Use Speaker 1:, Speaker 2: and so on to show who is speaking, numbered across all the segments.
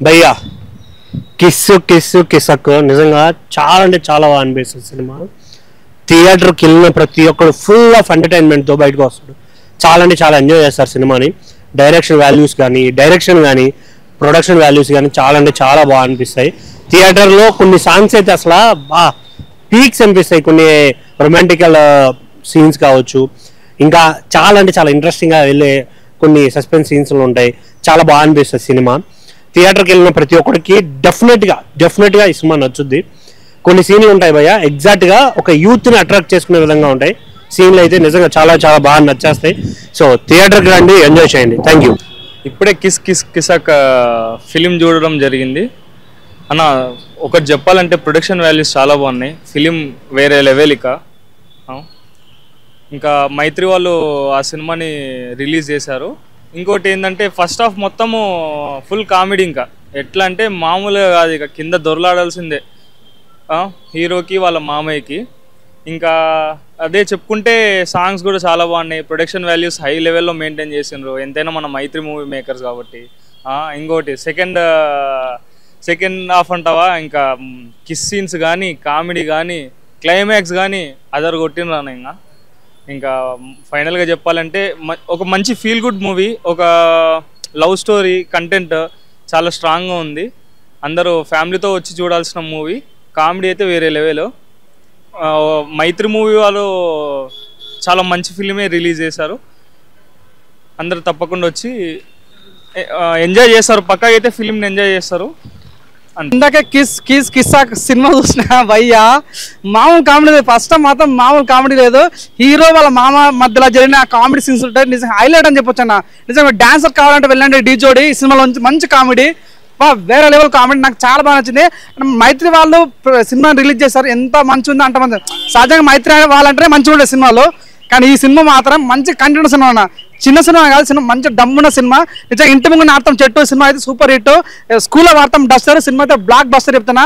Speaker 1: భయ్యా kiss kiss Kissik నిజంగా చాలా అంటే చాలా బాగా అనిపిస్తుంది సినిమా. థియేటర్కి వెళ్ళిన ప్రతి ఒక్కరు ఫుల్ ఆఫ్ ఎంటర్టైన్మెంట్తో బయటకు వస్తాడు. చాలా అంటే చాలా ఎంజాయ్ చేస్తారు సినిమాని. డైరెక్షన్ కానీ ప్రొడక్షన్ వాల్యూస్ కానీ చాలా అంటే చాలా బాగా అనిపిస్తాయి. థియేటర్లో కొన్ని సాంగ్స్ అయితే అసలు బా పీక్స్ అనిపిస్తాయి. కొన్ని రొమాంటికల్ సీన్స్ కావచ్చు, ఇంకా చాలా అంటే చాలా ఇంట్రెస్టింగ్గా వెళ్ళే కొన్ని సస్పెన్స్ సీన్స్లు ఉంటాయి. చాలా బాగా అనిపిస్తుంది సినిమా. థియేటర్కి వెళ్ళిన ప్రతి ఒక్కరికి డెఫినెట్గా ఈ సినిమా నచ్చుద్ది. కొన్ని సీన్లు ఉంటాయి భయ్య, ఎగ్జాక్ట్గా ఒక యూత్ని అట్రాక్ట్ చేసుకునే విధంగా ఉంటాయి. సీన్లు అయితే నిజంగా చాలా చాలా బాగా నచ్చేస్తాయి. సో థియేటర్కి రండి, ఎంజాయ్ చేయండి. Thank you.
Speaker 2: ఇప్పుడే కిసక్ ఫిలిం చూడడం జరిగింది అన్న. ఒకటి చెప్పాలంటే ప్రొడక్షన్ వాల్యూస్ చాలా బాగున్నాయి. ఫిలిం వేరే లెవెల్. ఇంకా మైత్రి వాళ్ళు ఆ సినిమాని రిలీజ్ చేశారు. ఇంకోటి ఏంటంటే ఫస్ట్ హాఫ్ మొత్తము ఫుల్ కామెడీ. ఇంకా ఎట్లా అంటే మామూలుగా కాదు, ఇక కింద దొరలాడాల్సిందే హీరోకి వాళ్ళ మామయ్యకి. ఇంకా అదే చెప్పుకుంటే సాంగ్స్ కూడా చాలా బాగున్నాయి. ప్రొడక్షన్ వాల్యూస్ హై లెవెల్లో మెయింటైన్ చేసిండ్రు. ఎంతైనా మన మైత్రి మూవీ మేకర్స్ కాబట్టి. ఇంకోటి సెకండ్ హాఫ్ అంటావా, ఇంకా కిస్ సీన్స్ కానీ కామెడీ కానీ క్లైమాక్స్ కానీ అదర్ కొట్టినరా. ఇంకా ఫైనల్గా చెప్పాలంటే ఒక మంచి ఫీల్ గుడ్ మూవీ. ఒక లవ్ స్టోరీ కంటెంట్ చాలా స్ట్రాంగ్గా ఉంది. అందరూ ఫ్యామిలీతో వచ్చి చూడాల్సిన మూవీ. కామెడీ అయితే వేరే లెవెల్. మైత్రి మూవీ వాళ్ళు చాలా మంచి ఫిలిమే రిలీజ్ చేశారు. అందరూ తప్పకుండా వచ్చి ఎంజాయ్ చేస్తారు. పక్కా అయితే ఫిలింని ఎంజాయ్ చేస్తారు.
Speaker 3: ఇందాక కిస్సాక్ సినిమా చూసిన భయ్యా, మామూలు కామెడీ లేదు. ఫస్ట్ మాత్రం మామూలు కామెడీ లేదు. హీరో వాళ్ళ మామ మధ్యలో జరిగిన కామెడీ సీన్స్ ఉంటాయి. నిజంగా హైలైట్ అని చెప్పొచ్చు అన్న. నిజంగా డాన్సర్ కావాలంటే వెళ్ళండి డీ జోడి. ఈ సినిమాలో మంచి కామెడీ, వేరే లెవెల్ కామెడీ. నాకు చాలా బాగా నచ్చింది. మైత్రి వాళ్ళు సినిమా రిలీజ్ చేశారు. ఎంత మంచి ఉంది అంత మంచి. సహజంగా మైత్రి వాళ్ళంటే మంచిగా ఉండే సినిమాలు, కానీ ఈ సినిమా మాత్రం మంచి కంటెంట్ సినిమా అన్న. చిన్న సినిమా కాదు, సినిమా మంచి డమ్మున్న సినిమా. నిజంగా ఇంటి ముందు నాటం చెట్టు సినిమా అయితే సూపర్ హిట్. స్కూల్లో వాడతాం డస్టర్ సినిమా అయితే బ్లాక్ బస్టర్ చెప్తున్నా.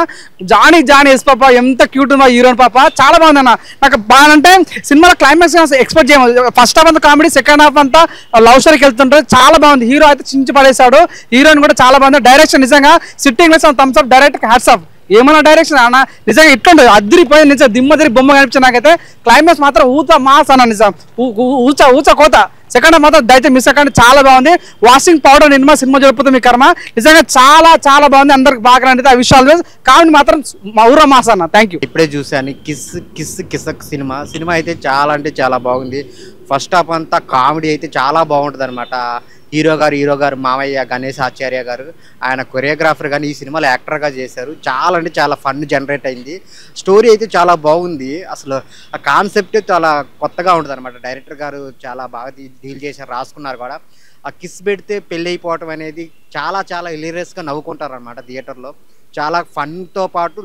Speaker 3: జానీ ఎస్ పాప ఎంత క్యూట్ ఉందా హీరోయిన్ పాప, చాలా బాగుంది అన్న. నాకు బాగా అంటే సినిమాలో క్లైమాక్స్ ఎక్స్పెక్ట్ చేయము. ఫస్ట్ హాఫ్ అంతా కామెడీ, సెకండ్ హాఫ్ అంతా లవ్ స్టోరీకి వెళ్తుంటారు. చాలా బాగుంది. హీరో అయితే చించి పడేశాడు. హీరోయిన్ కూడా చాలా బాగుంది. డైరెక్షన్ నిజంగా sitting thumbs up. Direct hats off. ఏమన్నా డైరెక్షన్ అన్న, నిజంగా ఇట్లుంటుంది. అద్దరిపోయి నిజంగా దిమ్మదిరి బొమ్మ కనిపించింది నాకైతే. క్లైమాక్స్ మాత్రం ఊత మాస్ అన్న. నిజం ఊచ కోత. సెకండ్ హాఫ్ మాత్రం దయచేసి మిస్ అవ్వకండి, చాలా బాగుంది. వాషింగ్ పౌడర్ సినిమా చెప్పుతుంది మీ కర్మ. నిజంగా చాలా చాలా బాగుంది. అందరికి బాగా రండి. ఆ విషయాలు కామెడీ మాత్రం మా ఊర మాస్ అన్న. Thank you.
Speaker 4: ఇప్పుడే చూశాను కిసక్ సినిమా అయితే చాలా అంటే చాలా బాగుంది. ఫస్ట్ హాఫ్ అంతా కామెడీ అయితే చాలా బాగుంటుంది అనమాట. హీరో గారు మామయ్య గణేష్ ఆచార్య గారు, ఆయన కొరియోగ్రాఫర్ కానీ ఈ సినిమాలో యాక్టర్గా చేశారు. చాలా అంటే చాలా ఫన్ జనరేట్ అయింది. స్టోరీ అయితే చాలా బాగుంది. అసలు ఆ కాన్సెప్ట్ చాలా కొత్తగా ఉంటుంది అనమాట. డైరెక్టర్ గారు చాలా బాగా డీల్ చేశారు, రాసుకున్నారు కూడా. ఆ కిస్ పెడితే పెళ్ళి అయిపోవటం అనేది చాలా చాలా హిలేరియస్గా నవ్వుకుంటారు అనమాట థియేటర్లో. చాలా ఫన్తో పాటు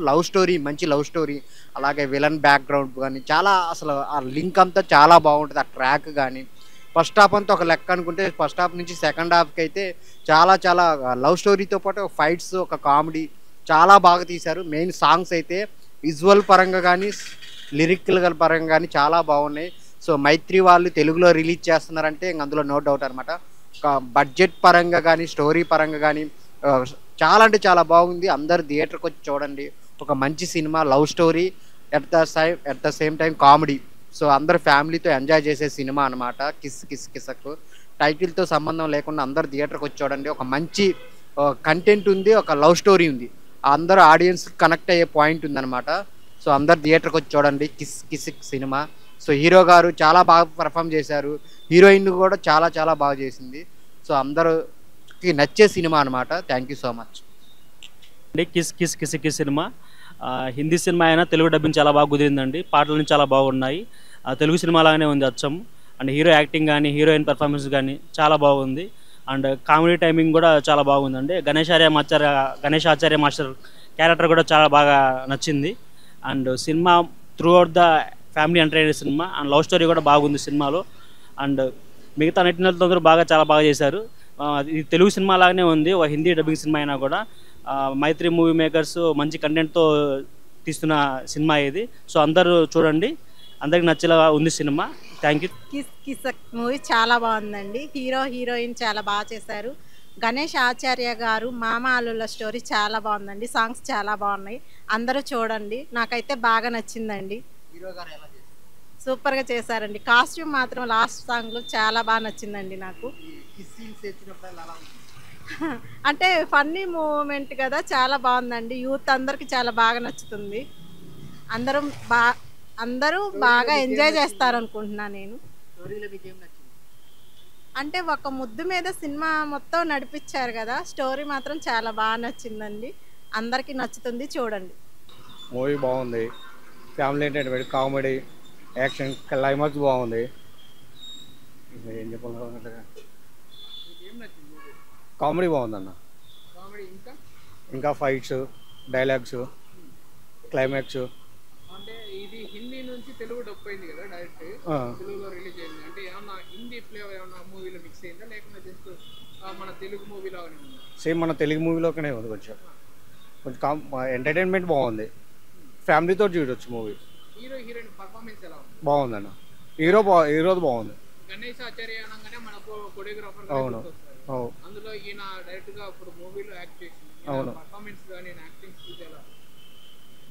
Speaker 4: మంచి లవ్ స్టోరీ, అలాగే విలన్ బ్యాక్గ్రౌండ్ కానీ చాలా అసలు ఆ లింక్ అంతా చాలా బాగుంటుంది. ఆ ట్రాక్ కానీ ఫస్ట్ హాఫ్ అంతా ఒక లెక్క అనుకుంటే, ఫస్ట్ హాఫ్ నుంచి సెకండ్ హాఫ్కి అయితే చాలా చాలా లవ్ స్టోరీతో పాటు ఫైట్స్, ఒక కామెడీ చాలా బాగా తీశారు. మెయిన్ సాంగ్స్ అయితే విజువల్ పరంగా కానీ లిరికల్ పరంగా కానీ చాలా బాగున్నాయి. సో మైత్రి వాళ్ళు తెలుగులో రిలీజ్ చేస్తున్నారంటే అందులో నో డౌట్ అనమాట. ఒక బడ్జెట్ పరంగా కానీ స్టోరీ పరంగా కానీ చాలా అంటే చాలా బాగుంది. అందరు థియేటర్కి వచ్చి చూడండి. ఒక మంచి cinema, love story, at the same time comedy. So అందరు ఫ్యామిలీతో ఎంజాయ్ చేసే సినిమా అనమాట కిసక్. టైటిల్తో సంబంధం లేకుండా అందరు థియేటర్కి వచ్చి చూడండి. ఒక మంచి కంటెంట్ ఉంది, ఒక లవ్ స్టోరీ ఉంది. అందరూ ఆడియన్స్ కనెక్ట్ అయ్యే పాయింట్ ఉందన్నమాట. సో అందరు థియేటర్కి వచ్చి చూడండి కిసక్ సినిమా. సో హీరో గారు చాలా బాగా పర్ఫామ్ చేశారు. హీరోయిన్ కూడా చాలా చాలా బాగా చేసింది. సో అందరికి నచ్చే సినిమా అనమాట. Thank you so much.
Speaker 5: Kiss cinema Hindi cinema అయినా తెలుగు డబ్బింగ్ చాలా బాగా కుదిరిందండి. పాటలు చాలా బాగున్నాయి. తెలుగు సినిమా లాగానే ఉంది అచ్చం. అండ్ హీరో యాక్టింగ్ కానీ హీరోయిన్ పర్ఫార్మెన్స్ కానీ చాలా బాగుంది. అండ్ కామెడీ టైమింగ్ కూడా చాలా బాగుందండి. గణేష్ ఆచార్య మాస్టర్ క్యారెక్టర్ కూడా చాలా బాగా నచ్చింది. And cinema through out the family entertainer cinema. And love story కూడా బాగుంది సినిమాలో. అండ్ మిగతా నటినలతో అందరూ చాలా బాగా చేశారు. ఇది తెలుగు సినిమా లాగానే ఉంది, ఒక హిందీ డబ్బింగ్ సినిమా అయినా కూడా. మైత్రి మూవీ మేకర్స్ మంచి కంటెంట్తో తీస్తున్న సినిమా ఇది. సో అందరూ చూడండి, అందరికి నచ్చేలా ఉంది cinema. Thank you.
Speaker 6: Kissik movie చాలా బాగుందండి. హీరోయిన్ చాలా బాగా చేశారు. గణేష్ ఆచార్య గారు మామ అల్లుళ్ళ స్టోరీ చాలా బాగుందండి. సాంగ్స్ చాలా బాగున్నాయి. అందరూ చూడండి. నాకైతే బాగా నచ్చిందండి.
Speaker 4: హీరో గారు ఎలా చేశారు?
Speaker 6: సూపర్గా చేశారండి. కాస్ట్యూమ్ మాత్రం లాస్ట్ సాంగ్లో చాలా బాగా నచ్చిందండి నాకు.
Speaker 4: ఈ కిస్ సీన్స్ తెచ్చినప్పుడు ఎలా ఉంది?
Speaker 6: అంటే ఫన్నీ మూమెంట్ కదా, చాలా బాగుందండి. యూత్ అందరికి చాలా బాగా నచ్చుతుంది. అందరూ అందరూ బాగా ఎంజాయ్ చేస్తారు అనుకుంటున్నా నేను.
Speaker 4: స్టోరీలో మీకు ఏం నచ్చింది?
Speaker 6: అంటే ఒక ముద్దు మీద సినిమా మొత్తం నడిపించారు కదా, స్టోరీ మాత్రం చాలా బాగా నచ్చిందండి. అందరికీ నచ్చుతుంది, చూడండి.
Speaker 7: మూవీ బాగుంది. Family entertainment, comedy, action, climax బాగుంది. ఇంకా ఏం చెప్పాలి, కామెడీ బాగుందన్న. ఇంకా ఫైట్స్, డైలాగ్స్, క్లైమాక్స్.
Speaker 3: అంటే ఇది హిందీ నుంచి తెలుగు డబ్ అయింది కదా డైరెక్ట్, తెలుగులో రిలీజ్ అయింది. అంటే ఏమన్నా హిందీ ఫ్లేవర్ ఏమన్నా మూవీలో మిక్స్ అయిందా, లేకుండా జస్ట్ మన తెలుగు మూవీలోనే ఉందా?
Speaker 7: సేమ్ మన తెలుగు మూవీలోనే ఉంది. కొంచెం ఎంటర్టైన్మెంట్ బాగుంది. ఫ్యామిలీతో చూడొచ్చు మూవీ.
Speaker 3: హీరో హీరోయిన్ పర్ఫార్మెన్స్ ఎలా ఉంది?
Speaker 7: బాగుందన్న. హీరోది బాగుంది.
Speaker 3: గణేష్ ఆచార్య అనగానే మనకు కొరియోగ్రాఫర్
Speaker 7: అవును. అవును.
Speaker 3: అందులో ఈయన డైరెక్ట్ గా ఇప్పుడు మూవీలో యాక్ట్ చేసింది.
Speaker 7: అవును.
Speaker 3: పర్ఫార్మెన్స్ కానీ యాక్టింగ్ స్కిల్స్ ఎలా?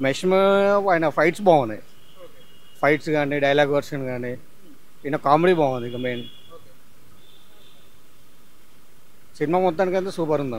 Speaker 7: మెష్ ఆయన ఫైట్స్ బాగున్నాయి. ఫైట్స్ కానీ, డైలాగ్ వర్షన్ కానీ, ఈయన కామెడీ బాగుంది. ఇక మెయిన్ సినిమా మొత్తానికి అయితే సూపర్ ఉంది.